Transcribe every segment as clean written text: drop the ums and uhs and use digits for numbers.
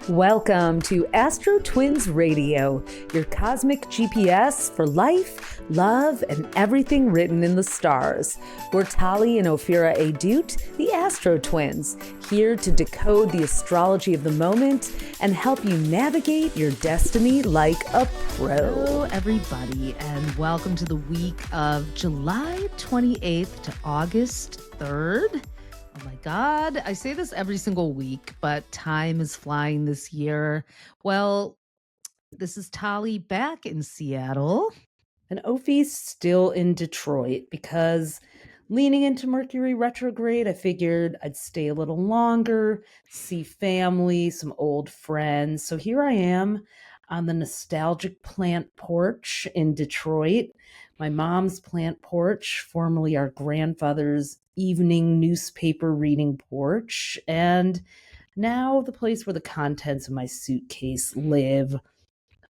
Welcome to AstroTwins Radio, your cosmic GPS for life, love, and everything written in the stars. We're Tali and Ophira Edut, the AstroTwins, here to decode the astrology of the moment and help you navigate your destiny like a pro. Hello, everybody, and welcome to the week of July 28th to August 3rd. Oh my God, I say this every single week, but time is flying this year. Well, this is Tali back in Seattle. And Ophie's still in Detroit because leaning into Mercury retrograde, I figured I'd stay a little longer, see family, some old friends. So here I am on the nostalgic plant porch in Detroit, my mom's plant porch, formerly our grandfather's evening newspaper reading porch, and now the place where the contents of my suitcase live,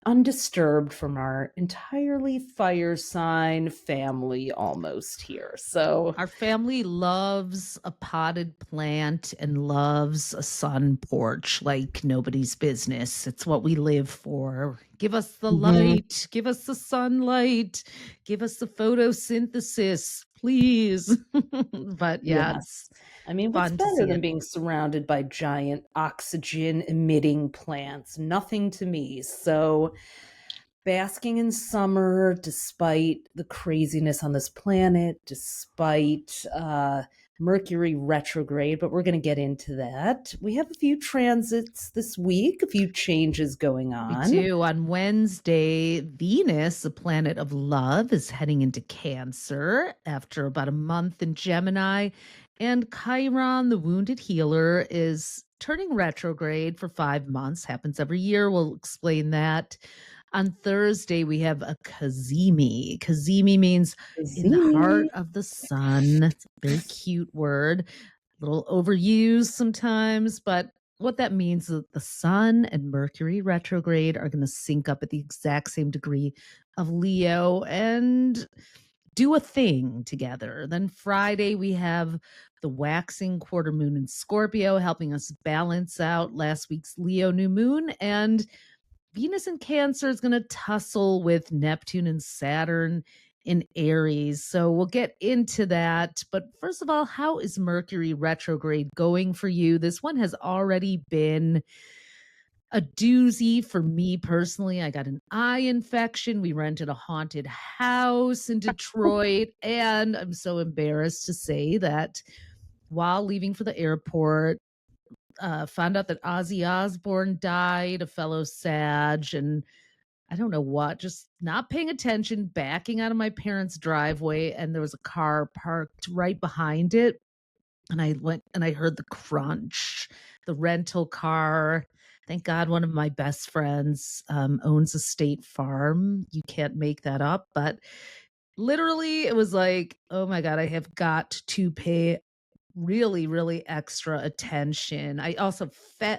undisturbed from our entirely fire sign family almost here. So Our family loves a potted plant and loves a sun porch like nobody's business. It's what we live for. Give us the light, give us the sunlight, give us the photosynthesis, please. But yeah, yes. I mean, what's fun to better see than it. being surrounded by giant oxygen emitting plants? Nothing to me. So basking in summer despite the craziness on this planet, despite Mercury retrograde, but we're going to get into that. We have a few transits this week, a few changes going We on. do. On Wednesday, Venus, the planet of love, is heading into Cancer after about a month in Gemini. And Chiron, the wounded healer, is turning retrograde for 5 months. Happens every year. We'll explain that. On Thursday, we have a Cazimi. Cazimi means in the heart of the sun. It's a very cute word, a little overused sometimes, but what that means is that the sun and Mercury retrograde are going to sync up at the exact same degree of Leo and do a thing together. Then Friday, we have the waxing quarter moon in Scorpio, helping us balance out last week's Leo new moon. And Venus in Cancer is going to tussle with Neptune and Saturn in Aries. So we'll get into that. But first of all, how is Mercury retrograde going for you? This one has already been a doozy for me personally. I got an eye infection. We rented a haunted house in Detroit. And I'm so embarrassed to say that while leaving for the airport, found out that Ozzy Osbourne died, a fellow Sag, and I don't know what, just not paying attention, backing out of my parents' driveway, and there was a car parked right behind it. And I went and I heard the crunch, the rental car. Thank God one of my best friends owns a state farm. You can't make that up. But literally, it was like, oh my God, I have got to pay really, really extra attention. I also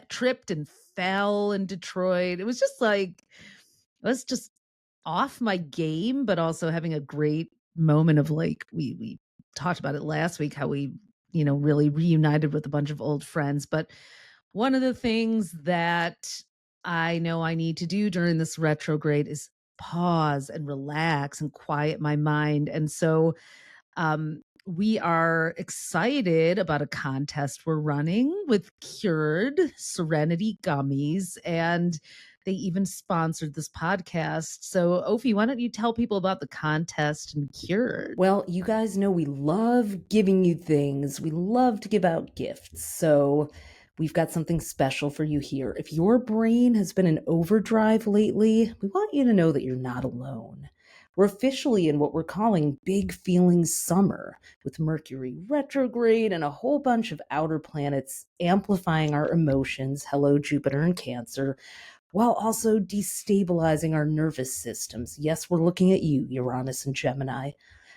tripped and fell in Detroit. It was just like, I was just off my game, but also having a great moment of like, we talked about it last week, how we, really reunited with a bunch of old friends. But one of the things that I know I need to do during this retrograde is pause and relax and quiet my mind. And so, we are excited about a contest we're running with Cured Serenity Gummies, and they even sponsored this podcast. So, Ophi, why don't you tell people about the contest and Cured? Well, you guys know we love giving you things. We love to give out gifts. So we've got something special for you here. If your brain has been in overdrive lately, we want you to know that you're not alone. We're officially in what we're calling Big Feelings Summer, with Mercury retrograde and a whole bunch of outer planets amplifying our emotions, hello Jupiter and Cancer, while also destabilizing our nervous systems. Yes, we're looking at you, Uranus and Gemini.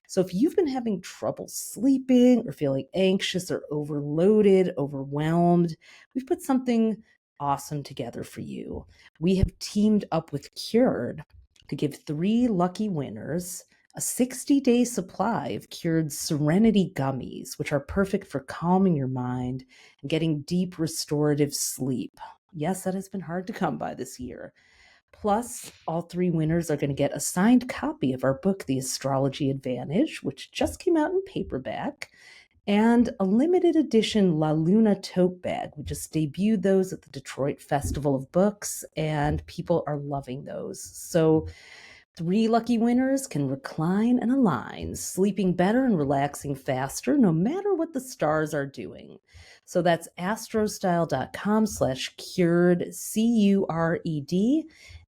So if you've been having trouble sleeping or feeling anxious or overloaded, overwhelmed, we've put something awesome together for you. We have teamed up with Cured to give 3 lucky winners a 60-day supply of Cured Serenity Gummies, which are perfect for calming your mind and getting deep restorative sleep. Yes, that has been hard to come by this year. Plus, all three winners are going to get a signed copy of our book, The Astrology Advantage, which just came out in paperback, and a limited edition La Luna tote bag. We just debuted those at the Detroit Festival of Books, and people are loving those. So, three lucky winners can recline and align, sleeping better and relaxing faster, no matter what the stars are doing. So that's astrostyle.com/cured, CURED.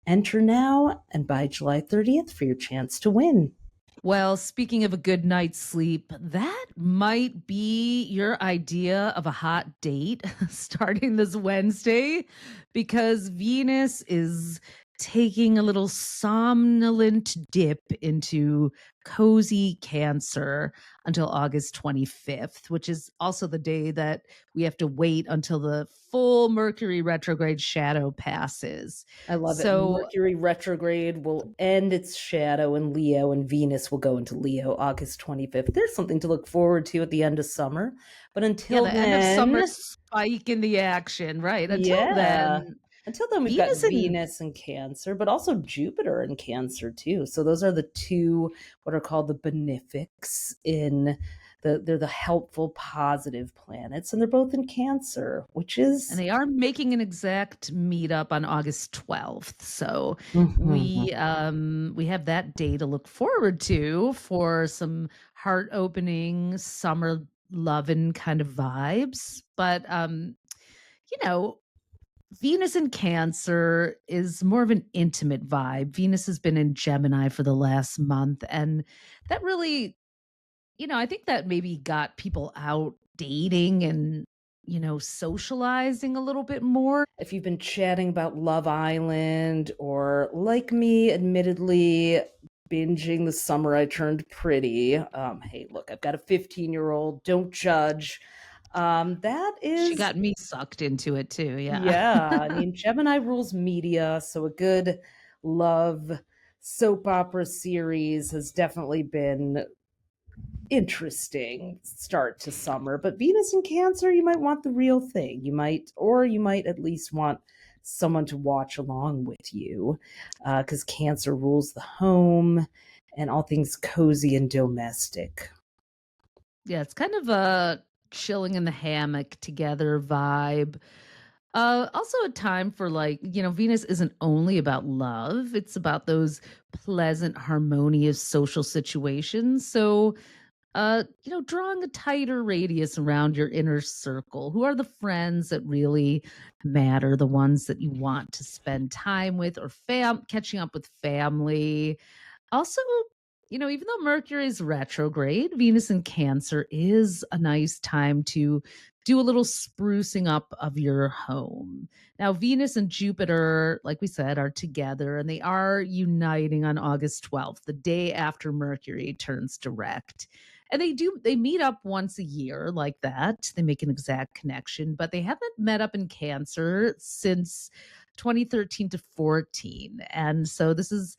Enter now and by July 30th for your chance to win. Well, speaking of a good night's sleep, that might be your idea of a hot date starting this Wednesday because Venus is taking a little somnolent dip into cozy Cancer until August 25th, which is also the day that we have to wait until the full Mercury retrograde shadow passes. I love it. So, Mercury retrograde will end its shadow in Leo, and Venus will go into Leo August 25th. There's something to look forward to at the end of summer. But yeah, until the end of summer then, spike in the action, right? yeah. Until then, we've got Venus and Venus in Cancer, but also Jupiter in Cancer too. So those are the two what are called the benefics in they're the helpful, positive planets, and they're both in Cancer, which and is they are making an exact meetup on August 12th. So Mhm. we have that day to look forward to for some heart-opening summer loving kind of vibes. But you know, Venus in Cancer is more of an intimate vibe. Venus has been in Gemini for the last month, and that really, I think that maybe got people out dating and, socializing a little bit more. If you've been chatting about Love Island or like me, admittedly, binging The Summer I Turned Pretty. Hey, look, I've got a 15-year-old. Don't judge. That She is got me sucked into it too. Yeah. Yeah, I mean, Gemini rules media, so a good love soap opera series has definitely been interesting start to summer. But Venus in Cancer, you might want the real thing. You might at least want someone to watch along with you, because Cancer rules the home and all things cozy and domestic. Yeah, it's kind of a chilling in the hammock together vibe. Also a time for Venus isn't only about love, it's about those pleasant, harmonious social situations. So, drawing a tighter radius around your inner circle. Who are the friends that really matter, the ones that you want to spend time with or catching up with family. Also, even though Mercury is retrograde, Venus in Cancer is a nice time to do a little sprucing up of your home. Now, Venus and Jupiter, like we said, are together and they are uniting on August 12th, the day after Mercury turns direct. And they meet up once a year like that. They make an exact connection, but they haven't met up in Cancer since 2013 to 14. And so this is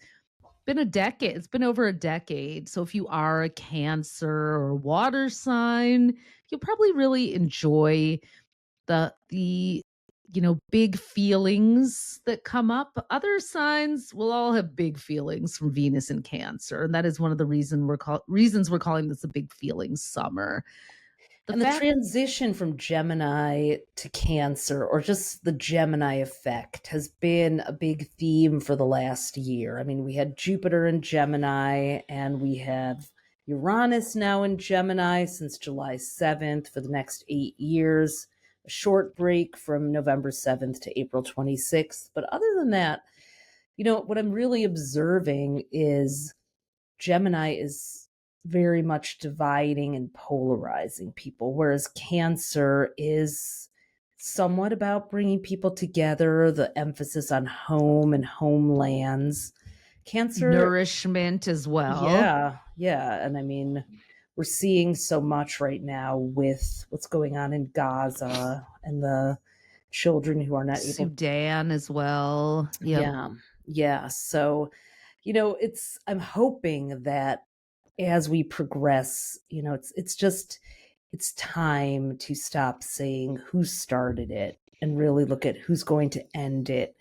been a decade. It's been over a decade. So if you are a Cancer or water sign, you'll probably really enjoy the big feelings that come up. Other signs will all have big feelings from Venus and Cancer, and that is one of the reasons we're calling this a big feelings summer. The And the fact transition from Gemini to Cancer, or just the Gemini effect, has been a big theme for the last year. I mean, we had Jupiter in Gemini, and we have Uranus now in Gemini since July 7th for the next 8 years. A short break from November 7th to April 26th. But other than that, what I'm really observing is Gemini is very much dividing and polarizing people, whereas Cancer is somewhat about bringing people together, the emphasis on home and homelands. Cancer, nourishment as well. yeah, yeah. And I mean, we're seeing so much right now with what's going on in Gaza and the children who are not able. Sudan as well. Yep. Yeah, yeah. So, I'm hoping that as we progress, it's time to stop saying who started it and really look at who's going to end it.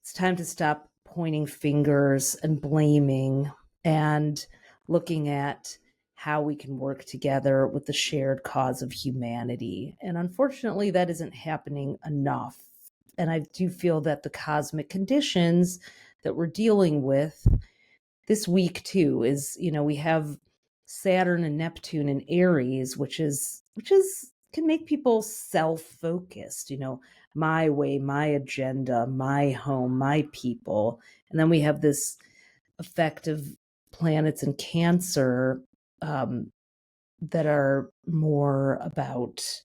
It's time to stop pointing fingers and blaming and looking at how we can work together with the shared cause of humanity. And unfortunately, that isn't happening enough. And I do feel that the cosmic conditions that we're dealing with this week too is, we have Saturn and Neptune in Aries, which is can make people self-focused, my way, my agenda, my home, my people. And then we have this effect of planets in Cancer, that are more about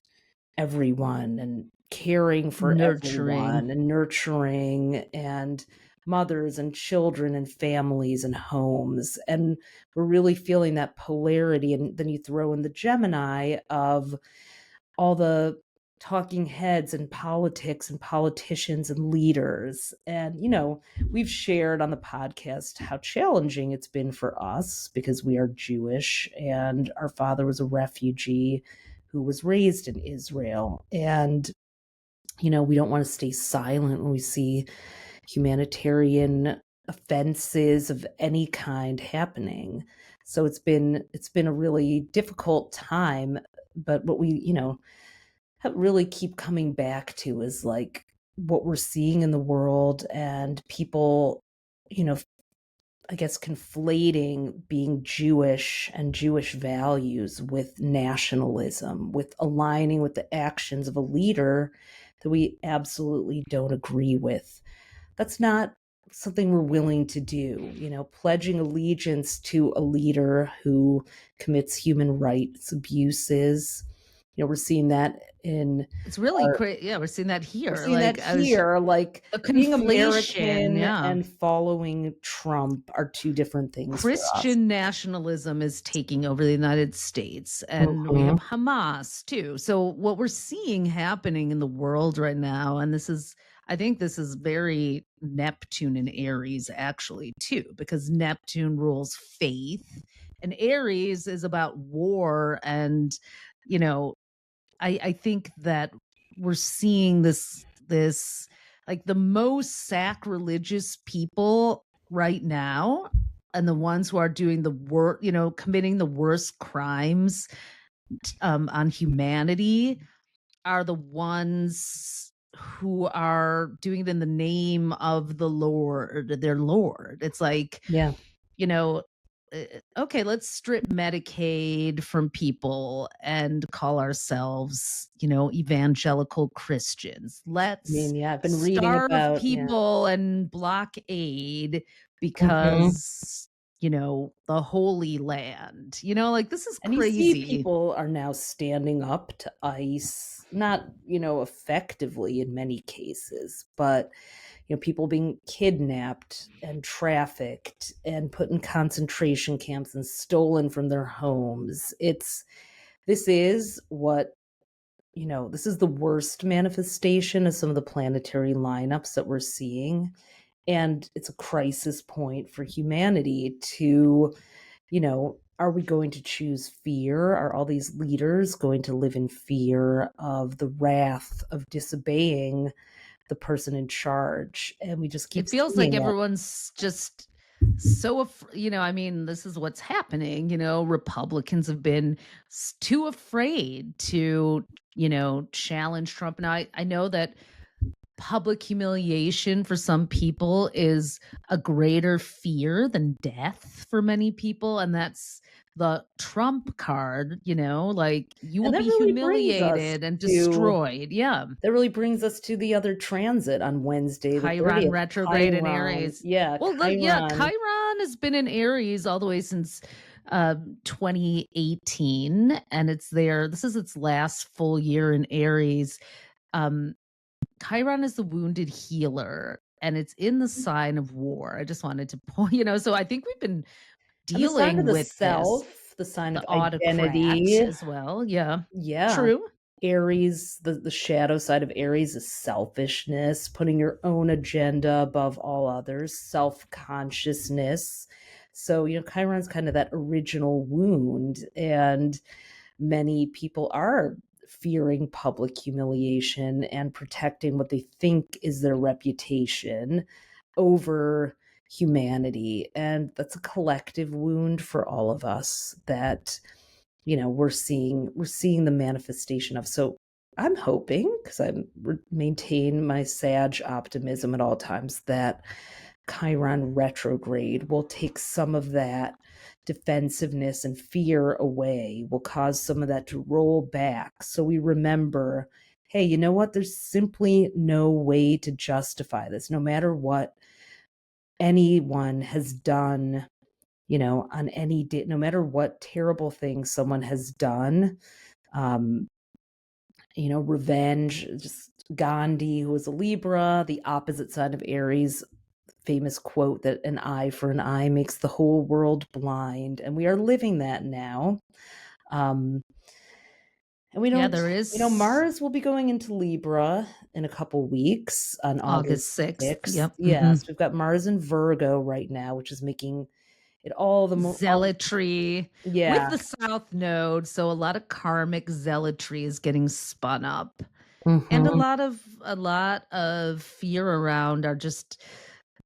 everyone and caring for Nurturing. everyone and nurturing and mothers and children and families and homes. And we're really feeling that polarity. And then you throw in the Gemini of all the talking heads and politics and politicians and leaders. And, we've shared on the podcast how challenging it's been for us because we are Jewish and our father was a refugee who was raised in Israel. And, we don't want to stay silent when we see humanitarian offenses of any kind happening. So it's been a really difficult time, but what we, really keep coming back to is like what we're seeing in the world and people, I guess conflating being Jewish and Jewish values with nationalism, with aligning with the actions of a leader that we absolutely don't agree with. That's not something we're willing to do, pledging allegiance to a leader who commits human rights abuses. We're seeing that in It's really our great. Yeah, we're seeing that we're here. seeing that Like, I was here, like a being conflation. American Yeah. and following Trump are two different things for us. Christian nationalism is taking over the United States, and we have Mhm. Hamas too. So, what we're seeing happening in the world right now, and I think this is very Neptune and Aries actually too, because Neptune rules faith, and Aries is about war. And, you know, I think that we're seeing this like the most sacrilegious people right now, and the ones who are doing the worst, committing the worst crimes on humanity, are the ones who are doing it in the name of the Lord, their Lord. It's like, Yeah. you know, okay, let's strip Medicaid from people and call ourselves, evangelical Christians. I mean, Let's yeah, I've been reading starve about, yeah. people and block aid Mhm. because, the Holy Land, like this is And you see crazy. people are now standing up to ICE, not, effectively in many cases, but, people being kidnapped and trafficked and put in concentration camps and stolen from their homes. This is what, this is the worst manifestation of some of the planetary lineups that we're seeing. And it's a crisis point for humanity to, are we going to choose fear? Are all these leaders going to live in fear of the wrath of disobeying the person in charge? And we just keep It feels like seeing it. everyone's just so I mean, this is what's happening. Republicans have been too afraid to, challenge Trump. And I know that public humiliation for some people is a greater fear than death for many people, and that's the Trump card. Like, you will And that be really brings us humiliated and to destroyed. Yeah. the other transit on Wednesday, the Chiron 30th. retrograde in Chiron. Aries. Yeah, Well, Chiron. Chiron has been in Aries all the way since 2018, and it's there. This is its last full year in Aries. Um, Chiron is the wounded healer, and it's in the sign of war. I just wanted to point, so I think we've been And the sign of dealing the with this. self, the sign The of autocrat identity. as well. Yeah, Yeah. true. Aries, the shadow side of Aries is selfishness, putting your own agenda above all others, self-consciousness. So, Chiron's kind of that original wound, and many people are fearing public humiliation and protecting what they think is their reputation over humanity. And that's a collective wound for all of us that, we're seeing the manifestation of. So I'm hoping, because I maintain my sage optimism at all times, that Chiron retrograde will take some of that defensiveness and fear away, will cause some of that to roll back. So we remember, hey, you know what? There's simply no way to justify this, no matter what anyone has done, on any day, no matter what terrible thing someone has done. Revenge, just Gandhi, who was a Libra, the opposite side of Aries, famous quote that an eye for an eye makes the whole world blind. And we are living that now. And we Yeah, don't, there is Mars will be going into Libra in a couple weeks on August August 6th. 6th. Yep. Yes, we've got Mars in Virgo right now, which is making it all the more, Zealotry with yeah. the South Node. So a lot of karmic zealotry is getting spun up. And Mhm. a lot of fear around our just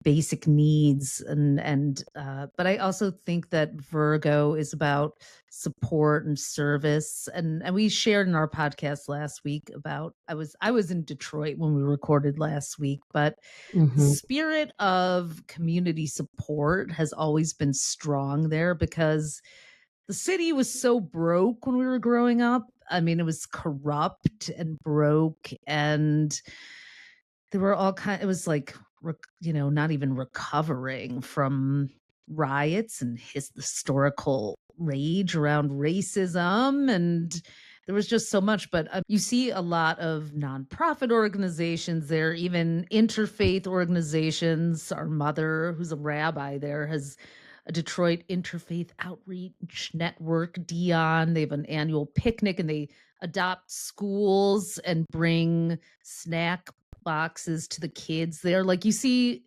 basic needs and but I also think that Virgo is about support and service, and we shared in our podcast last week about I was in Detroit when we recorded last week, but the Mhm. spirit of community support has always been strong there because the city was so broke when we were growing up. I mean, it was corrupt and broke, and there were all kind. It was like, not even recovering from riots and historical rage around racism, and there was just so much. But you see a lot of nonprofit organizations there, even interfaith organizations. Our mother, who's a rabbi there, has a Detroit Interfaith Outreach Network, Dion. They have an annual picnic and they adopt schools and bring snack boxes to the kids there. Like you see,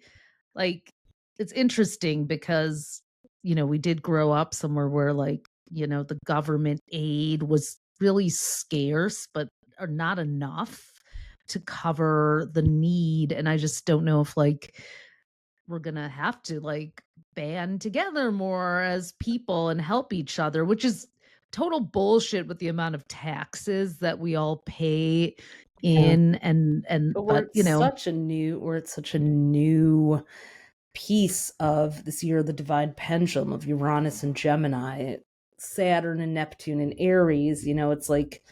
like it's interesting because, we did grow up somewhere where the government aid was really scarce, but are not enough to cover the need. And I just don't know if we're gonna have to band together more as people and help each other, which is total bullshit with the amount of taxes that we all pay Yeah. in and But but we're at such a new piece of this year, the divine pendulum of Uranus and Gemini, Saturn and Neptune and Aries. It's like,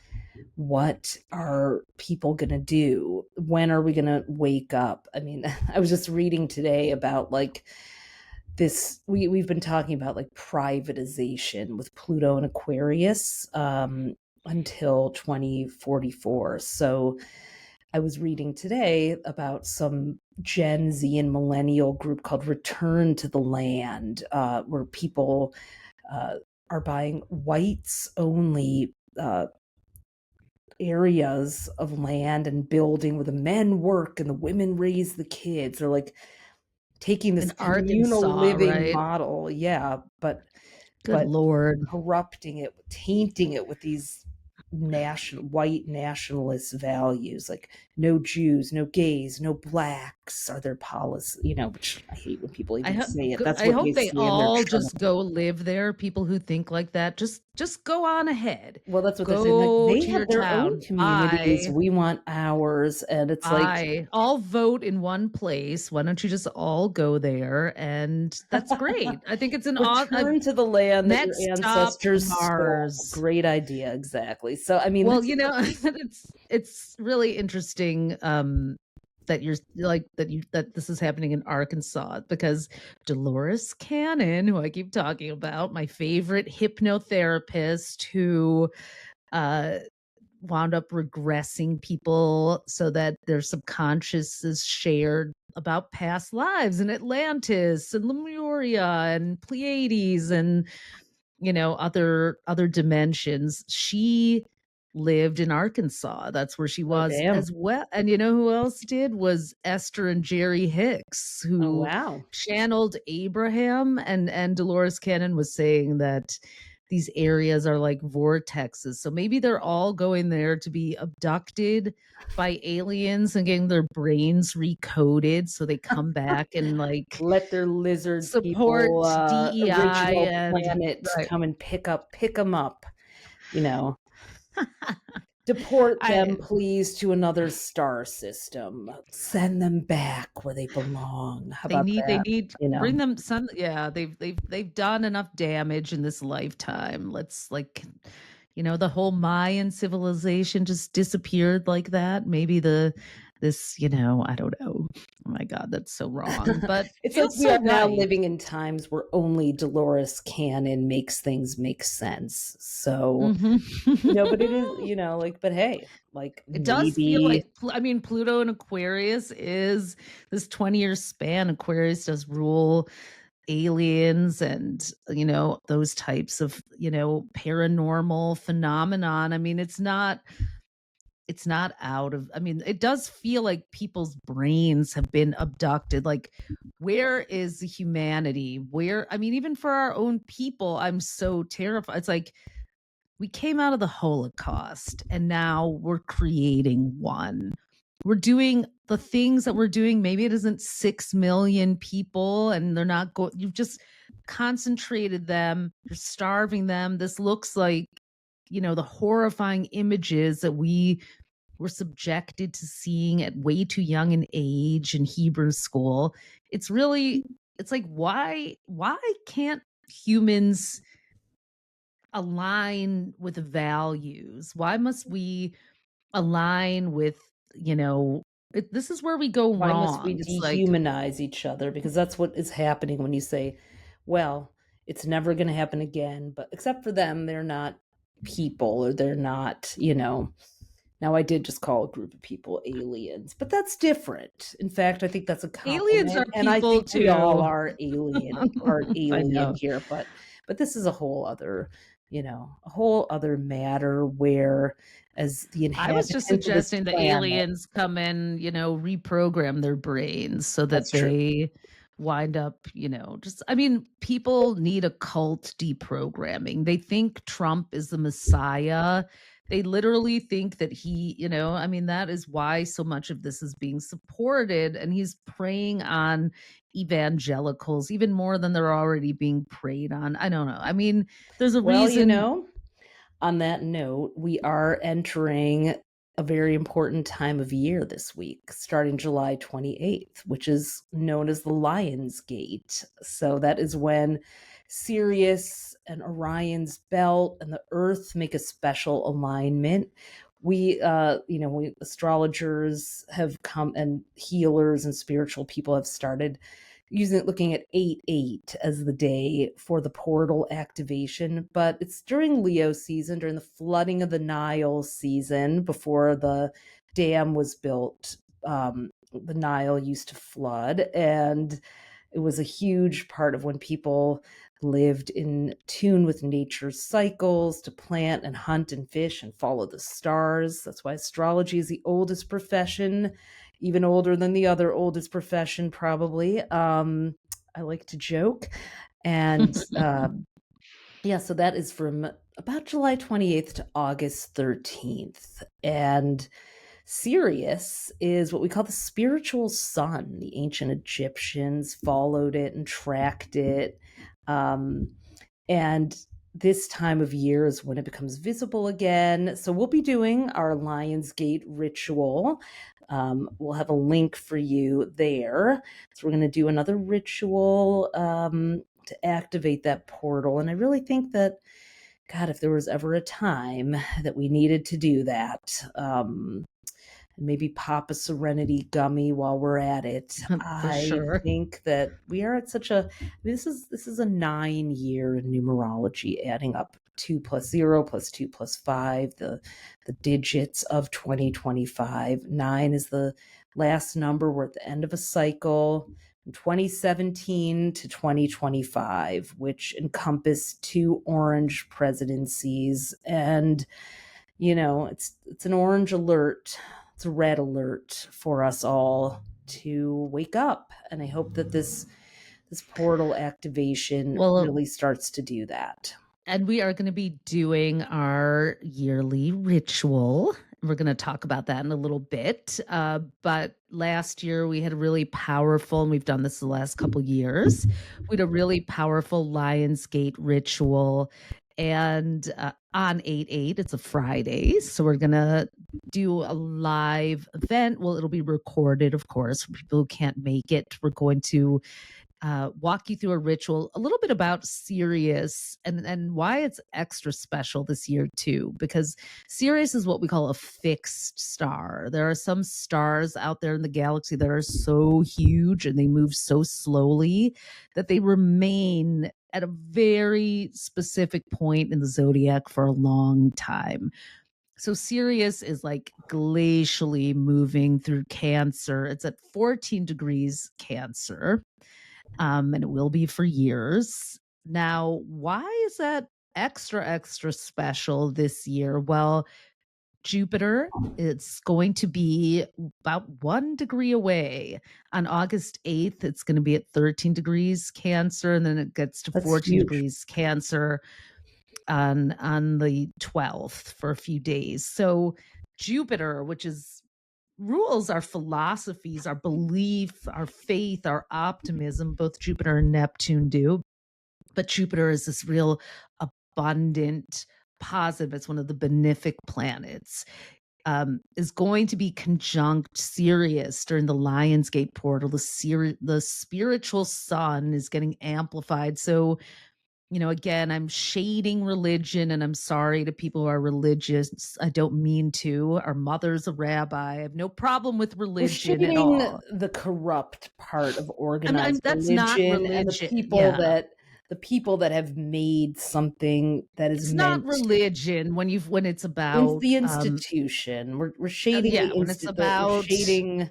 what are people going to do? When are we going to wake up? I mean, I was just reading today about this. We've been talking about privatization with Pluto and Aquarius until 2044. So I was reading today about some Gen Z and millennial group called Return to the Land, where people are buying whites only areas of land and building where the men work and the women raise the kids. They're taking this in communal Arkansas, living right? model, yeah, Good but Lord. corrupting it, tainting it with these white nationalist values, like no Jews, no gays, no blacks are their policy, which I hate when people even say it. That's I what they hope they say in their all chart. just go live there. People who think like that, just go on ahead. Well, that's what they're saying. Go They to your have their own town. communities. We want ours. And it's All vote in one place. Why don't you just all go there? And that's great. I think it's an return to the land that your next stop ancestors stole. Mars. Great idea. Exactly. So, I mean, Well, it's really interesting that that this is happening in Arkansas because Dolores Cannon, who I keep talking about, my favorite hypnotherapist who wound up regressing people so that their subconscious is shared about past lives in Atlantis and Lemuria and Pleiades and other dimensions. She lived in Arkansas. That's where she oh, was damn. as well. And you know who else did was Esther and Jerry Hicks, Oh, who wow. channeled Abraham. And Dolores Cannon was saying that these areas are like vortexes. So maybe they're all going there to be abducted by aliens and getting their brains recoded so they come back and like Let their lizard support people, DEI original and planet right. come and pick them up, you know. Deport I them, please, to another star system. Send them back where they belong. How about they that? need You know? bring them some yeah, they've done enough damage in this lifetime. Let's like the whole Mayan civilization just disappeared like that. Maybe this, I don't know. Oh my God, that's so wrong, but It's like feels we are so now right. living in times where only Dolores Cannon makes things make sense. So, Mhm. but it is, like, but hey, like It does feel maybe like I mean, Pluto and Aquarius is this 20-year span. Aquarius does rule aliens and, those types of, paranormal phenomenon. I mean, it's not out of I mean, it does feel like people's brains have been abducted. Like, where is the humanity? Where I mean, even for our own people, I'm so terrified. It's like we came out of the Holocaust and now we're creating one. We're doing the things that we're doing. Maybe it isn't 6 million people and they're not going, you've just concentrated them, you're starving them. This looks like, the horrifying images that we were subjected to seeing at way too young an age in Hebrew school. It's like, why can't humans align with values? Why must we align with, this is where we go why must we wrong. It's like dehumanize each other? Because that's what is happening when you say, well, it's never going to happen again. But except for them, they're not people or they're not, Now, I did just call a group of people aliens, but that's different. In fact, I think that's a aliens are compliment, and I people think we all too. are alien, part I alien know. here. But this is a whole other, a whole other matter where, as the I was just inhabitants of this suggesting the planet, aliens come and, reprogram their brains so that that's true. they wind up, just, I mean, people need a cult deprogramming. They think Trump is the Messiah. They literally think that I mean, that is why so much of this is being supported. And he's preying on evangelicals even more than they're already being preyed on. I don't know. I mean, there's a Well, reason. on that note, we are entering a very important time of year this week, starting July 28th, which is known as the Lion's Gate. So that is when Sirius and Orion's belt and the Earth make a special alignment. We astrologers have come and healers and spiritual people have started looking at 8-8 as the day for the portal activation, but it's during Leo season, during the flooding of the Nile season, before the dam was built. The Nile used to flood, and it was a huge part of when people lived in tune with nature's cycles to plant and hunt and fish and follow the stars. That's why astrology is the oldest profession, even older than the other oldest profession, probably. I like to joke. And yeah, so that is from about July 28th to August 13th. And Sirius is what we call the spiritual sun. The ancient Egyptians followed it and tracked it. Um, and this time of year is when it becomes visible again. So we'll be doing our Lionsgate ritual. We'll have a link for you there. So we're going to do another ritual to activate that portal. And I really think that, God, if there was ever a time that we needed to do that, and maybe pop a Serenity Gummy while we're at it. For I sure. think that we are at such a this is a 9-year numerology, adding up 2 plus 0 plus 2 plus 5, the digits of 2025. 9 is the last number. We're at the end of a cycle. From 2017 to 2025, which encompassed 2 orange presidencies, and it's an orange alert, it's a red alert for us all to wake up. And I hope that this portal activation Well, really starts to do that. And we are gonna be doing our yearly ritual. We're gonna talk about that in a little bit. But last year we had a really powerful, and we've done this the last couple years. We had a really powerful Lionsgate ritual, and on 8/8, it's a Friday, so we're gonna do a live event. Well, it'll be recorded, of course, for people who can't make it. We're going to walk you through a ritual, a little bit about Sirius and why it's extra special this year too, because Sirius is what we call a fixed star. There are some stars out there in the galaxy that are so huge and they move so slowly that they remain at a very specific point in the zodiac for a long time. So Sirius is like glacially moving through Cancer. It's at 14 degrees Cancer, and it will be for years. Now, why is that extra special this year? Well, Jupiter, it's going to be about 1 degree away. On August 8th, it's going to be at 13 degrees Cancer, and then it gets to That's 14 huge. degrees Cancer on the 12th for a few days. So Jupiter, which is rules our philosophies, our belief, our faith, our optimism, both Jupiter and Neptune do. But Jupiter is this real abundant, positive, it's one of the benefic planets. Is going to be conjunct Sirius during the Lionsgate portal. The spiritual sun is getting amplified. So, again, I'm shading religion, and I'm sorry to people who are religious. I don't mean to. Our mother's a rabbi. I have no problem with We're religion at shading all. the corrupt part of I'm organized That's not religion and religion. Yeah. the people that have made something that is It's not meant. religion when it's It's about the institution. We're shading yeah, the when it's we're about shading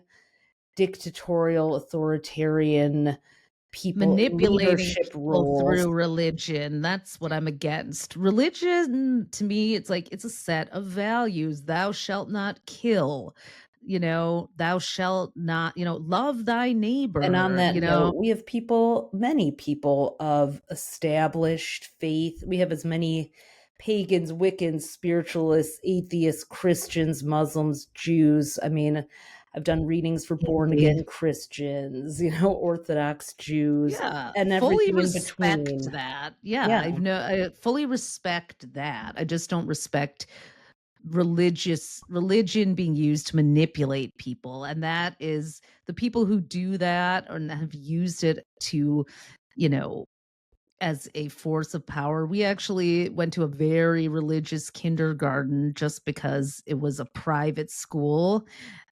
dictatorial, authoritarian people in manipulating leadership people roles. through religion. That's what I'm against. Religion to me, it's like it's a set of values. Thou shalt not kill. Thou shalt not, love thy And on neighbor, that note, we have many people of established faith. We have as many pagans, Wiccans, spiritualists, atheists, Christians, Muslims, Jews. I mean, I've done readings for born Hey, again Christians, Orthodox Jews, yeah, and fully everything in respect between. that. Yeah, Yeah. I fully respect that. I just don't respect religion being used to manipulate people, and that is the people who do that or have used it to, you know as a force of power. We actually went to a very religious kindergarten just because it was a private school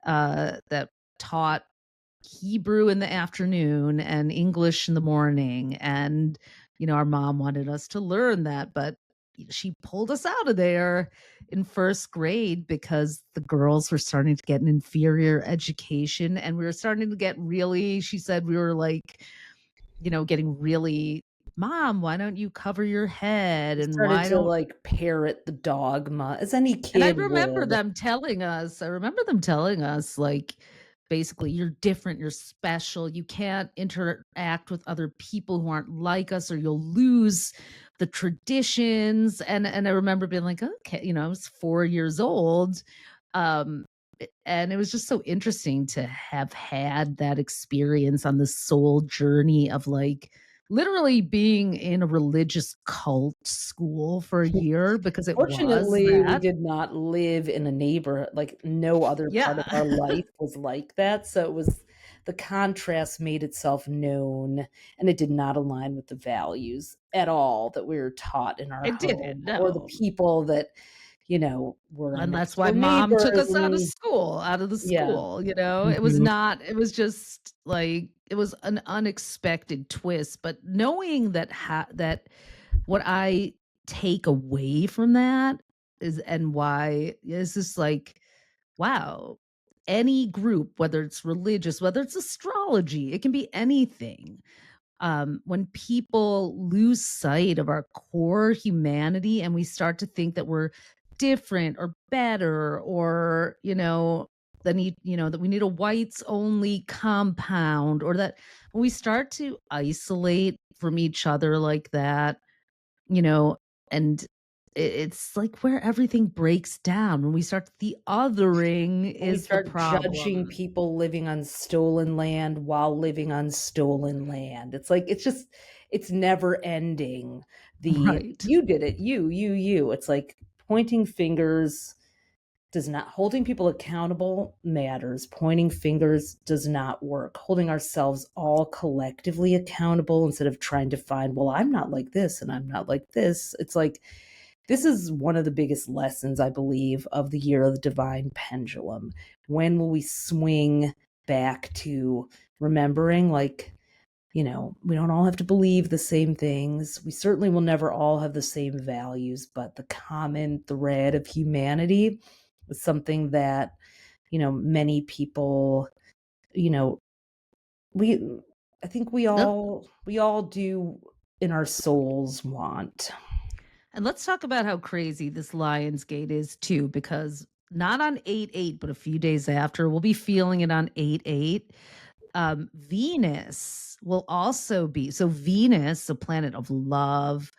that taught Hebrew in the afternoon and English in the morning. And, our mom wanted us to learn that, but she pulled us out of there in first grade because the girls were starting to get an inferior education. And we were starting to get really, she said, we were like, getting really, Mom, why don't you cover your head? We And started why to don't like parrot the dogma as any and kid would. I remember them telling us, like, basically, you're different, you're special, you can't interact with other people who aren't like us, or you'll lose the traditions. And I remember being like, okay, I was 4 years old. Um, and it was just so interesting to have had that experience on this soul journey of like literally being in a religious cult school for a year, because it was Fortunately, we that. did not live in a neighborhood like, no other part of Yeah. our life was like that, so it was the contrast made itself known, and it did not align with the values at all that we were taught in our It didn't, home or the no. people that, were our And that's next why door mom took neighbors us and out of the yeah. school. Mhm. It was just like it was an unexpected twist, but knowing that what I take away from that and why is this like, wow, any group, whether it's religious, whether it's astrology, it can be anything. When people lose sight of our core humanity and we start to think that we're different or better, or that we need a whites only compound, or that when we start to isolate from each other like that, you know And it's like where everything breaks down when we start the othering We is the start judging problem. people living on stolen land while living on stolen land. It's like it's never ending. The Right. you did it, you. It's like pointing fingers does not holding people accountable matters. Pointing fingers does not work. Holding ourselves all collectively accountable instead of trying to find, well, I'm not like this and I'm not like this. It's like this is one of the biggest lessons, I believe, of the year of the divine pendulum. When will we swing back to remembering, like, we don't all have to believe the same things. We certainly will never all have the same values, but the common thread of humanity is something that, many people, you know, we I think we all do in our souls want. And let's talk about how crazy this Lionsgate is too, because not on 8/8, but a few days after, we'll be feeling it on 8/8. Venus will also be so Venus, a planet of love,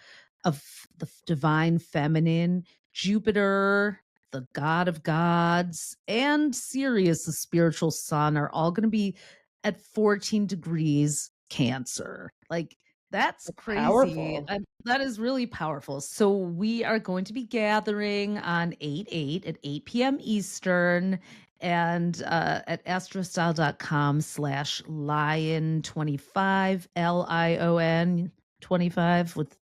of the divine feminine, Jupiter, the god of gods, and Sirius, the spiritual sun, are all going to be at 14 degrees Cancer. Like, that's crazy. Powerful. And that is really powerful. So we are going to be gathering on 8/8 at 8 p.m. Eastern and at astrostyle.com/lion25, LION 25, with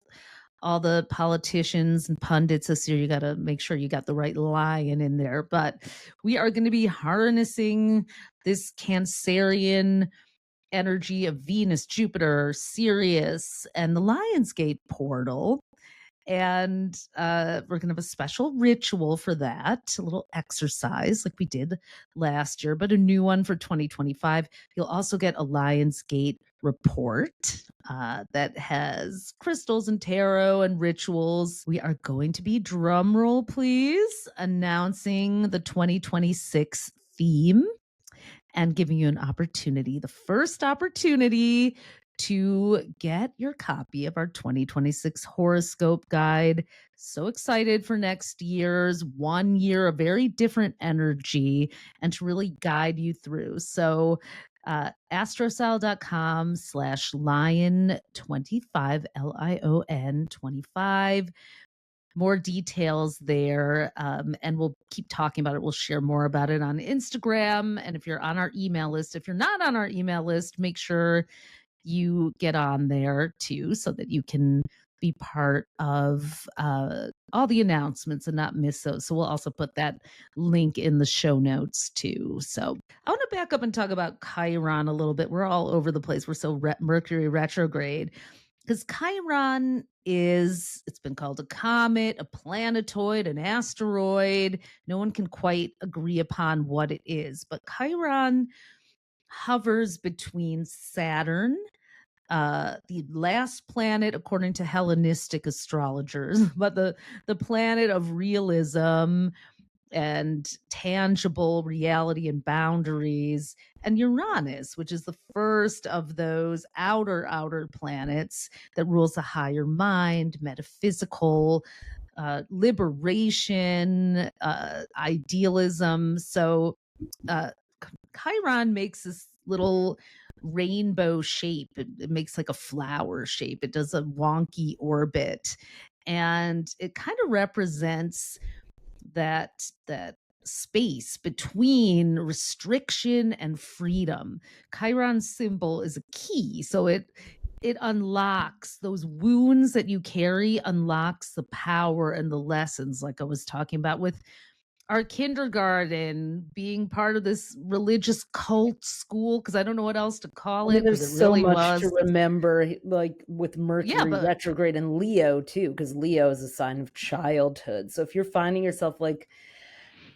all the politicians and pundits this year. You got to make sure you got the right lion in there. But we are going to be harnessing this Cancerian energy of Venus, Jupiter, Sirius, and the Lionsgate portal. And we're going to have a special ritual for that, a little exercise like we did last year, but a new one for 2025. You'll also get a Lionsgate report that has crystals and tarot and rituals. We are going to be, drum roll please, announcing the 2026 theme and giving you an opportunity, the first opportunity to get your copy of our 2026 horoscope guide. So excited for next year's 1 year of very different energy and to really guide you through. So astrocell.com/lion25, LION 25, more details there. And we'll keep talking about it. We'll share more about it on Instagram. And if you're on our email list, if you're not on our email list, make sure you get on there too so that you can be part of all the announcements and not miss those. So we'll also put that link in the show notes too. So I want to back up and talk about Chiron a little bit. We're all over the place. We're so Mercury retrograde, because Chiron it's been called a comet, a planetoid, an asteroid. No one can quite agree upon what it is, but Chiron hovers between Saturn, the last planet according to Hellenistic astrologers, but the planet of realism and tangible reality and boundaries, and Uranus, which is the first of those outer planets that rules the higher mind, metaphysical, liberation, idealism. So uh, Chiron makes this little rainbow shape. It makes like a flower shape. It does a wonky orbit, and it kind of represents that space between restriction and freedom. Chiron's symbol is a key, so it unlocks those wounds that you carry, unlocks the power and the lessons, like I was talking about with our kindergarten being part of this religious cult school, because I don't know what else to I call mean, it, because there's it so really much to was. remember, like with Yeah, Mercury but retrograde and Leo too, because Leo is a sign of childhood. So if you're finding yourself like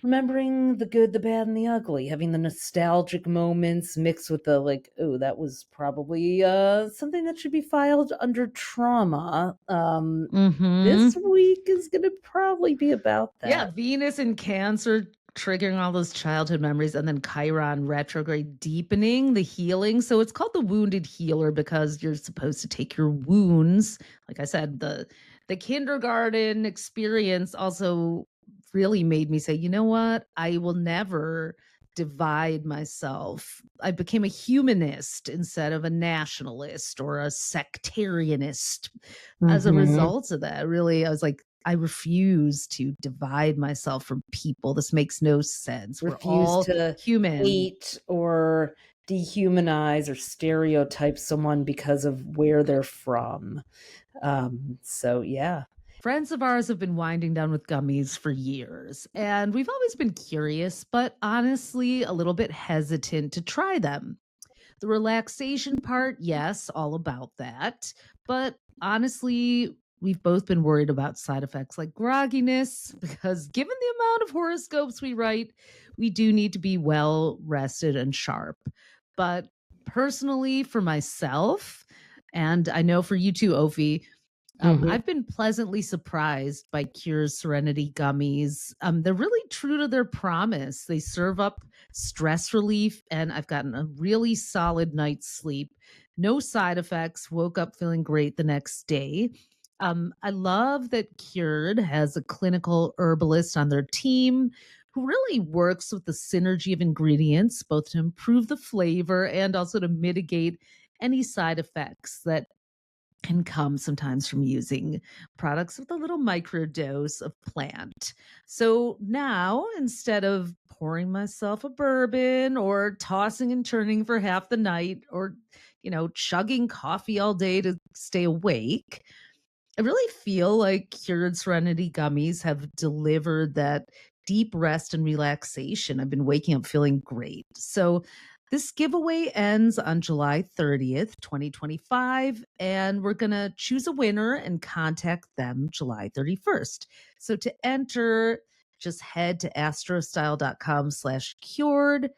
remembering the good, the bad, and the ugly, having the nostalgic moments mixed with the like, oh, that was probably something that should be filed under trauma. This mm-hmm. week is gonna probably be about Yeah, that. Venus in Cancer triggering all those childhood memories, and then Chiron retrograde deepening the healing. So it's called the wounded healer because you're supposed to take your wounds. Like I said, the kindergarten experience also really made me say, you know what? I will never divide myself. I became a humanist instead of a nationalist or a sectarianist. As a Mhm. result of that, really, I was like, I refuse to divide myself from people. This makes no sense. We're Refuse all to human. hate or dehumanize or stereotype someone because of where they're from. So yeah. Friends of ours have been winding down with gummies for years, and we've always been curious, but honestly, a little bit hesitant to try them. The relaxation part, yes, all about that. But honestly, we've both been worried about side effects like grogginess because given the amount of horoscopes we write, we do need to be well rested and sharp. But personally, for myself, and I know for you too, Ophi, Mhm. I've been pleasantly surprised by Cure's Serenity Gummies. They're really true to their promise. They serve up stress relief, and I've gotten a really solid night's sleep. No side effects. Woke up feeling great the next day. I love that Cured has a clinical herbalist on their team who really works with the synergy of ingredients, both to improve the flavor and also to mitigate any side effects that can come sometimes from using products with a little microdose of plant. So now, instead of pouring myself a bourbon or tossing and turning for half the night or, chugging coffee all day to stay awake, I really feel like Cured Serenity Gummies have delivered that deep rest and relaxation. I've been waking up feeling great. So, this giveaway ends on July 30th, 2025, and we're going to choose a winner and contact them July 31st. So, to enter, just head to astrostyle.com/cured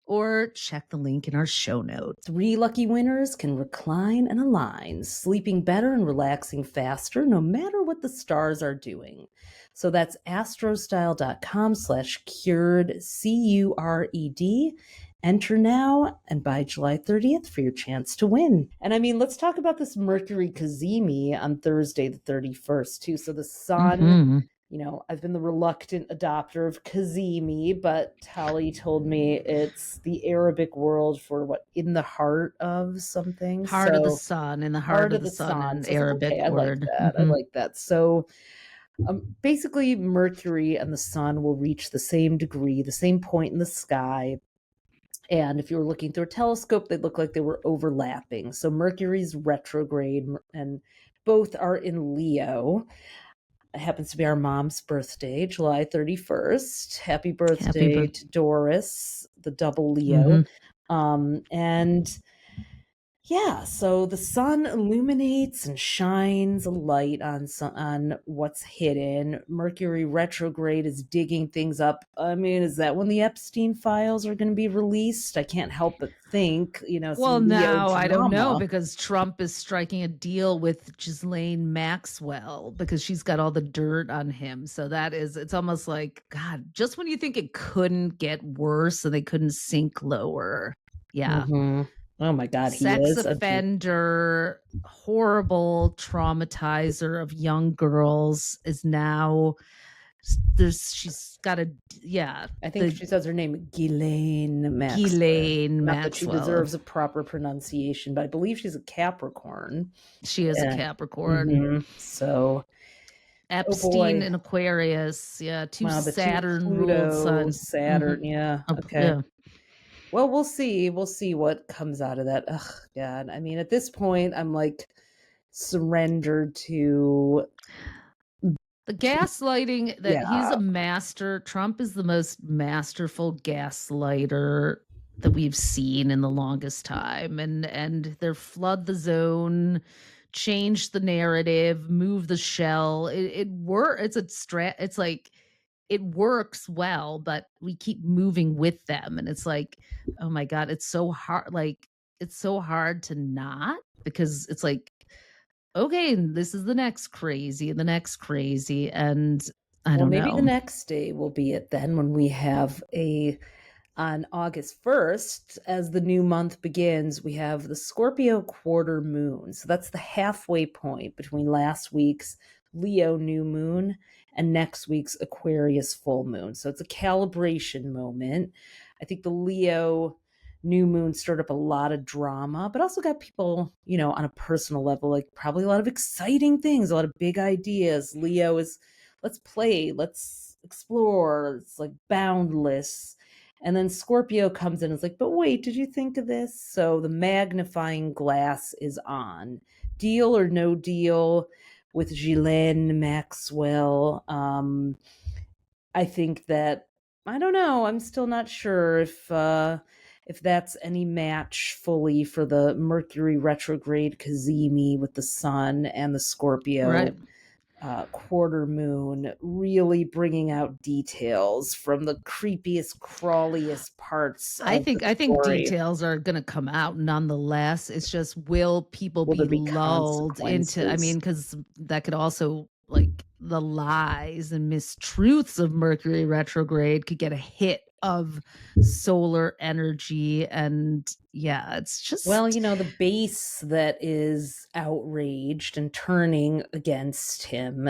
or check the link in our show notes. 3 lucky winners can recline and align, sleeping better and relaxing faster no matter what the stars are doing. So that's astrostyle.com/cured, CURED. Enter now and by July 30th for your chance to win. And I mean, let's talk about this Mercury Cazimi on Thursday, the 31st, too. So the sun, Mhm. I've been the reluctant adopter of Cazimi, but Tali told me it's the Arabic word for what, in the heart of something. Heart of the So, sun, in the heart heart of of the the sun sun. in So I was like, okay, Arabic I like word. that. I Mhm. like that. So, basically, Mercury and the sun will reach the same degree, the same point in the sky. And if you were looking through a telescope, they'd look like they were overlapping. So Mercury's retrograde, and both are in Leo. It happens to be our mom's birthday, July 31st. Happy Happy birthday birthday. to Doris, the double Leo. Mhm. And yeah, so the sun illuminates and shines a light on what's hidden. Mercury retrograde is digging things up. I mean, is that when the Epstein files are going to be released? I can't help but think, Well, some Leo now I don't know drama. because Trump is striking a deal with Ghislaine Maxwell because she's got all the dirt on him. So it's almost like, God, just when you think it couldn't get worse and they couldn't sink lower. Yeah. Hmm. Oh my God, he Sex is. offender, horrible traumatizer of young girls is now she's got a, yeah, I think the she says her name Ghislaine Maxwell. Ghislaine Not that she Maxwell. deserves a proper pronunciation, but I believe she's a Capricorn. She is a Yeah. Capricorn. So, oh Epstein boy. and Aquarius. Yeah, two Wow, the two Saturn ruled Pluto, sun. Saturn. Mhm. Yeah. Okay. Yeah. Well, we'll see. We'll see what comes out of that. Ugh, God. I mean, at this point, I'm like surrendered to. The gaslighting that he's Yeah. a master. Trump is the most masterful gaslighter that we've seen in the longest time. And they're flood the zone, change the narrative, move the shell. It's a it's like it works well, but we keep moving with them. And it's like, oh my God, it's so hard. Like, it's so hard to not because it's like, okay, this is the next crazy and the next crazy. And I Well, don't maybe the know. next day will be it then when we have on August 1st, as the new month begins, we have the Scorpio quarter moon. So that's the halfway point between last week's Leo new moon and next week's Aquarius full moon. So it's a calibration moment. I think the Leo new moon stirred up a lot of drama, but also got people, on a personal level, like probably a lot of exciting things, a lot of big ideas. Leo is let's play, let's explore, it's like boundless. And then Scorpio comes in and is like, but wait, did you think of this? So the magnifying glass is on. Deal or no deal with Ghislaine Maxwell. I think that I don't know. I'm still not sure if that's any match fully for the Mercury retrograde Cazimi with the Sun and the Right. Scorpio quarter moon, really bringing out details from the creepiest, crawliest parts I of the think I think story. details are gonna come out nonetheless. It's just will people Will be there be lulled into, I consequences? mean, because that could also like the lies and mistruths of Mercury retrograde could get a hit of solar energy. And yeah, it's Well, just the base that is outraged and turning against him.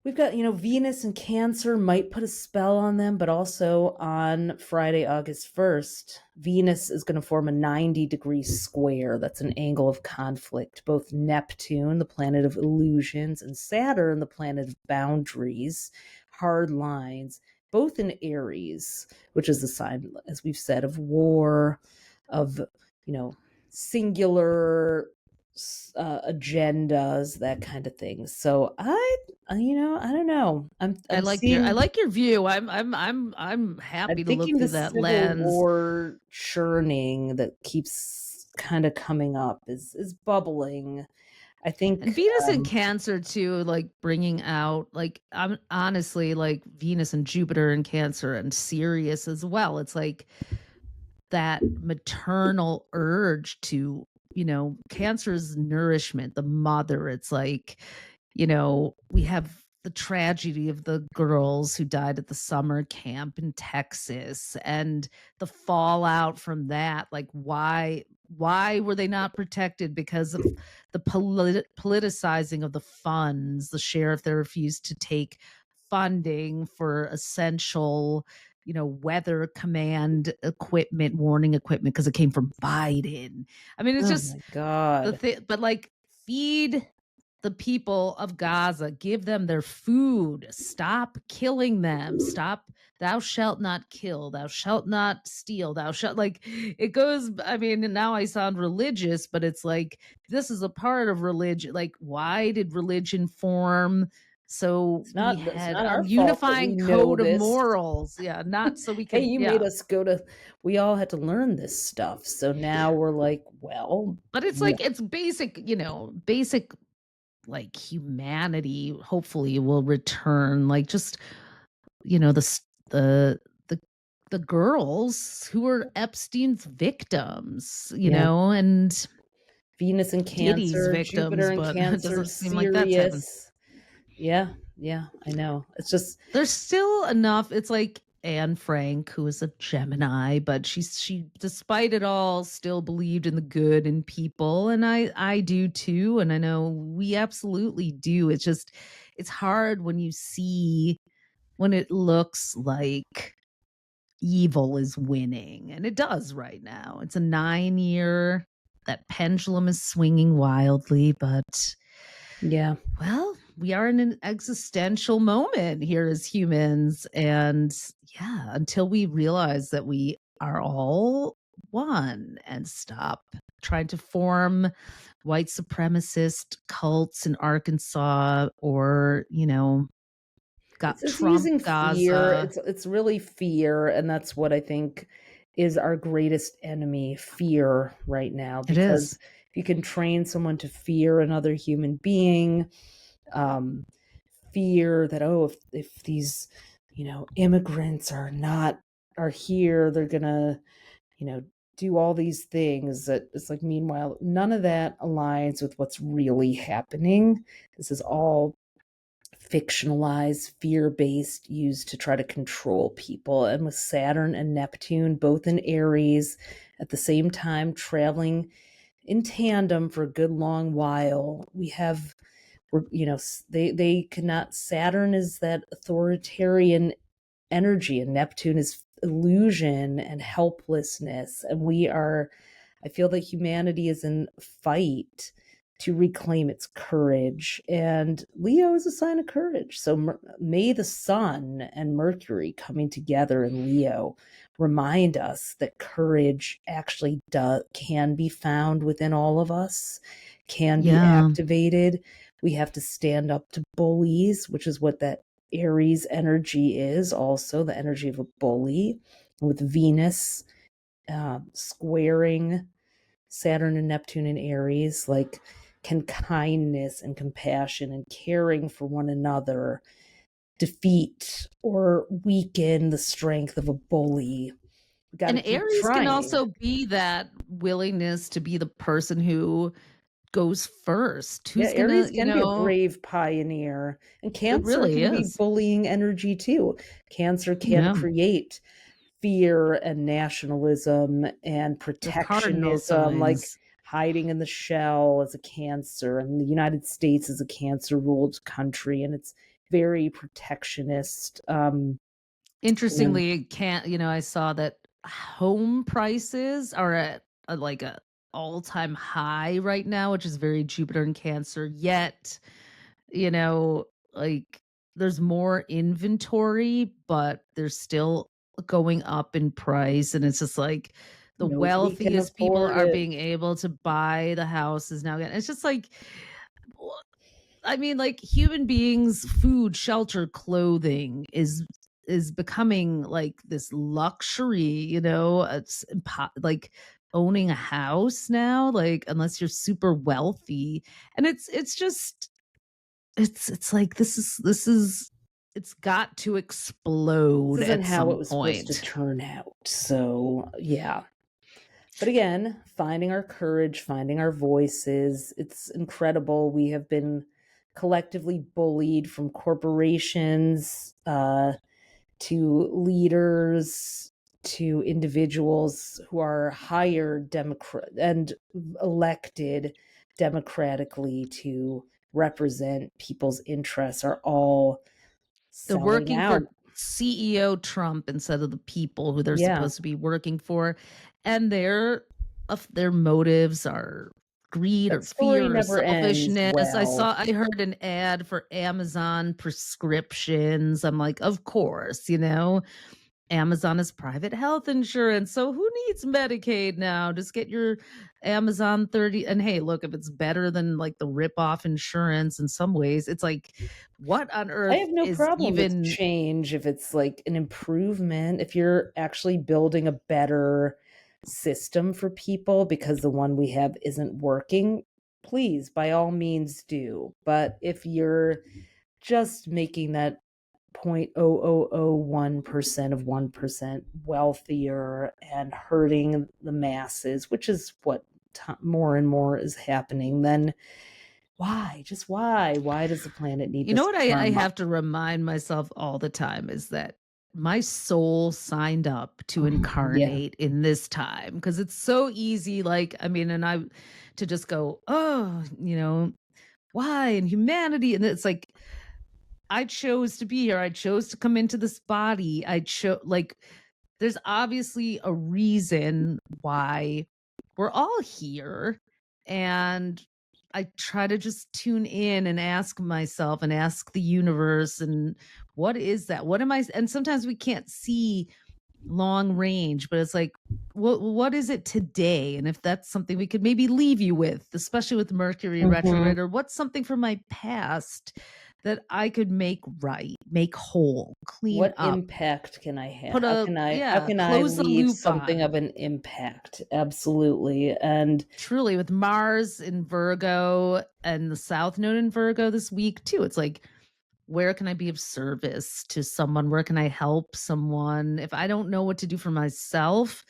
We've got, Venus and Cancer might put a spell on them, but also on Friday, August 1st, Venus is going to form a 90-degree square. That's an angle of conflict. Both Neptune, the planet of illusions, and Saturn, the planet of boundaries, hard lines, both in Aries, which is a sign, as we've said, of war, of, singular agendas, that kind of thing. So I don't know. I'm I seeing. like your view. I'm I'm happy to look thinking the through that Civil lens. War churning that keeps kind of coming up is bubbling. I And think. Venus and Cancer too, like bringing out, like, I'm honestly like Venus and Jupiter and Cancer and Sirius as well. It's like that maternal urge to, Cancer's nourishment, the mother. It's like, we have the tragedy of the girls who died at the summer camp in Texas and the fallout from that. Like, why were they not protected? Because of the politicizing of the funds, the sheriff that refused to take funding for essential, weather command equipment, warning equipment, because it came from Biden. I mean, it's Oh just my the God. thing, but like, feed the people of Gaza, give them their food, stop killing them, stop, thou shalt not kill, thou shalt not steal, thou shalt, like, it goes, I mean, now I sound religious, but it's like, this is a part of religion. Like, why did religion form? So we It's had not a our fault that we unifying know code of this. morals. Yeah, not so we Hey, could, you made yeah. us go to. We all had to learn this stuff. So now we're like, well, But it's like, it's basic, basic, like, humanity hopefully will return, like, just, the the the girls who were Epstein's victims, yeah. and Venus and Diddy's Cancer, Jupiter victims, and but it Cancer, doesn't seem like that's happened. Sirius. Yeah, yeah, I know. It's just There's still enough. It's like Anne Frank, who is a Gemini, but she despite it all still believed in the good in people, and I do too, and I know we absolutely do. It's just it's hard when you see when it looks like evil is winning, and it does right now. It's a 9-year, that pendulum is swinging wildly, but yeah. well, we are in an existential moment here as humans. And yeah, until we realize that we are all one and stop trying to form white supremacist cults in Arkansas or, got It's Trump using fear. Gaza. It's really fear, and that's what I think is our greatest enemy, fear right now. It Because is. if you can train someone to fear another human being, um, fear that, oh, if these, immigrants are here, they're gonna, do all these things, that it's like, meanwhile, none of that aligns with what's really happening. This is all fictionalized, fear-based, used to try to control people. And with Saturn and Neptune both in Aries at the same time traveling in tandem for a good long while, we have They cannot. Saturn is that authoritarian energy, and Neptune is illusion and helplessness. And I feel that humanity is in fight to reclaim its courage. And Leo is a sign of courage. So may the sun and Mercury coming together in Leo remind us that courage actually can be found within all of us, can be activated. We have to stand up to bullies, which is what that Aries energy is, also the energy of a bully, with Venus squaring Saturn and Neptune in Aries. Like, can kindness and compassion and caring for one another defeat or weaken the strength of a bully? We got to And keep Aries can trying. also be that willingness to be the person who goes first. Yeah, Who's gonna, Aries can be a brave pioneer, and it Cancer really can be is. bullying energy too. Cancer can Yeah. create fear and nationalism and The cardinal protectionism, like signs. hiding in the shell as a Cancer. And the United States is a Cancer ruled country, and it's very protectionist. And Interestingly, I saw that home prices are at like a all-time high right now, which is very Jupiter and Cancer. Yet, you know, like there's more inventory, but there's still going up in price. And it's just like the nobody can wealthiest people afford are it. being able to buy the houses now. It's just like, I mean, like human beings, food, shelter, clothing is becoming like this luxury, it's like owning a house now, like unless you're super wealthy. And it's just it's like this is it's got to This explode isn't at how it some was supposed to point. turn out. So, yeah. But again, finding our courage, finding our voices, it's incredible. We have been collectively bullied from corporations to leaders to individuals who are hired and elected democratically to represent people's interests, are all They're selling working out. for CEO Trump instead of the people who they're Yeah. supposed to be working for, and their motives are greed That or story fear or never ends selfishness. well. I heard an ad for Amazon prescriptions. I'm like, of course, Amazon is private health insurance. So who needs Medicaid now? Just get your Amazon 30. And hey, look, if it's better than like the rip-off insurance in some ways, it's like, what on I earth have no is problem with even change if it's like an improvement, if you're actually building a better system for people because the one we have isn't working, please, by all means do. But if you're just making that 0.0001% of 1% wealthier and hurting the masses, which is what more and more is happening, then why? Just why? Why does the planet need You know this what I karma? have to remind myself all the time is that my soul signed up to Yeah. incarnate in this time because it's so easy. Like, I mean, and I to just go, oh, why and humanity. And it's like, I chose to be here. I chose to come into this body. I chose, like, there's obviously a reason why we're all here. And I try to just tune in and ask myself and ask the universe, and what is that? What am I? And sometimes we can't see long range, but it's like, what is it today? And if that's something we could maybe leave you with, especially with Mercury Mhm. retrograde, or what's something from my past that I could make right, make whole, clean What up, impact can I have? put a How yeah, can I close the leave loop something on. of an impact? Absolutely. And Truly, with Mars in Virgo and the South Node in Virgo this week too. It's like, where can I be of service to someone? Where can I help someone? If I don't know what to do for myself,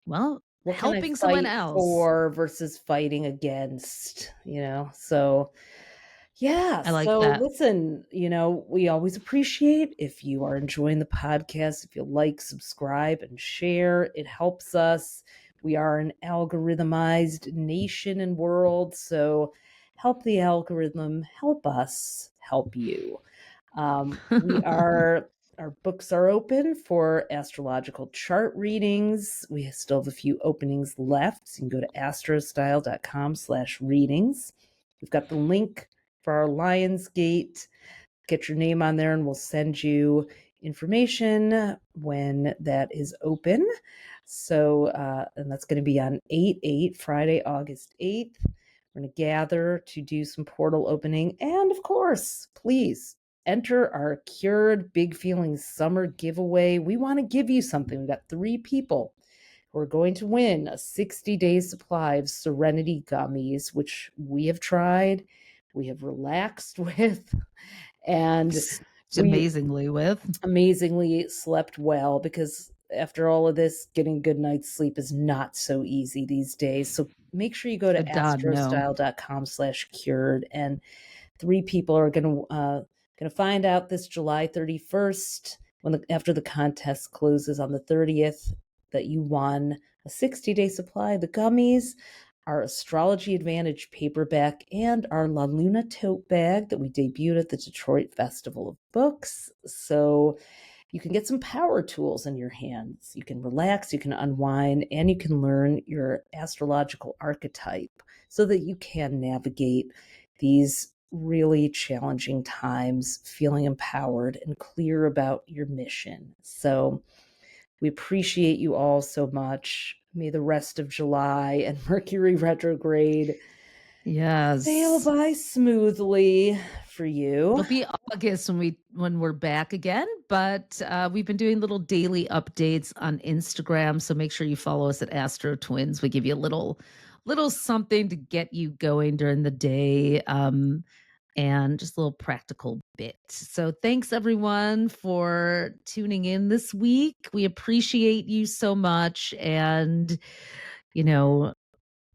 well, what can I helping someone fight else. for versus fighting against, you know? So, yeah. I like So, that. listen, we always appreciate if you are enjoying the podcast, if you like, subscribe, and share. It helps us. We are an algorithmized nation and world. So, help the algorithm, help us help you. Our books are open for astrological chart readings. We still have a few openings left. So you can go to astrostyle.com/readings. We've got the link for our Lionsgate. Get your name on there and we'll send you information when that is open. So, and that's going to be on 8/8, Friday, August 8th. We're going to gather to do some portal opening. And of course, please enter our Cured Big Feelings Summer giveaway. We want to give you something. We've got 3 people who are going to win a 60-day supply of Serenity Gummies, which we have tried, we have relaxed with, and we amazingly slept well, because after all of this, getting a good night's sleep is not so easy these days. So make sure you go to astrostyle.com/cured, and 3 people are going to find out this July 31st, after the contest closes on the 30th, that you won a 60-day supply of the gummies, our Astrology Advantage paperback, and our La Luna tote bag that we debuted at the Detroit Festival of Books. So you can get some power tools in your hands. You can relax, you can unwind, and you can learn your astrological archetype so that you can navigate these really challenging times feeling empowered and clear about your mission. So we appreciate you all so much. May the rest of July and Mercury retrograde sail by smoothly for you. It'll be August when we're back again, but we've been doing little daily updates on Instagram, so make sure you follow us at AstroTwins. We give you a little something to get you going during the day, and just a little practical bit. So thanks everyone for tuning in this week. We appreciate you so much, and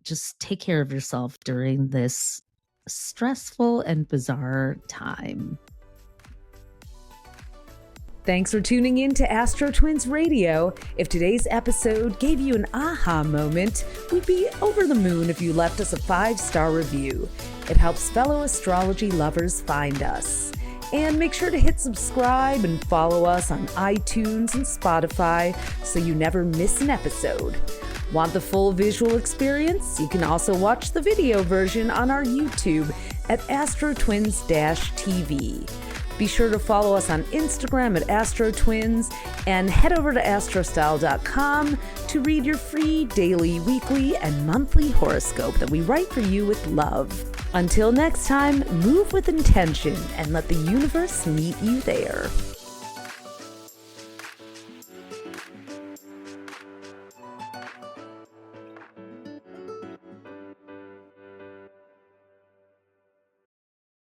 just take care of yourself during this stressful and bizarre time. Thanks for tuning in to AstroTwins Radio. If today's episode gave you an aha moment, we'd be over the moon if you left us a 5-star review. It helps fellow astrology lovers find us. And make sure to hit subscribe and follow us on iTunes and Spotify so you never miss an episode. Want the full visual experience? You can also watch the video version on our YouTube at AstroTwins-TV. Be sure to follow us on Instagram at AstroTwins and head over to astrostyle.com to read your free daily, weekly, and monthly horoscope that we write for you with love. Until next time, move with intention and let the universe meet you there.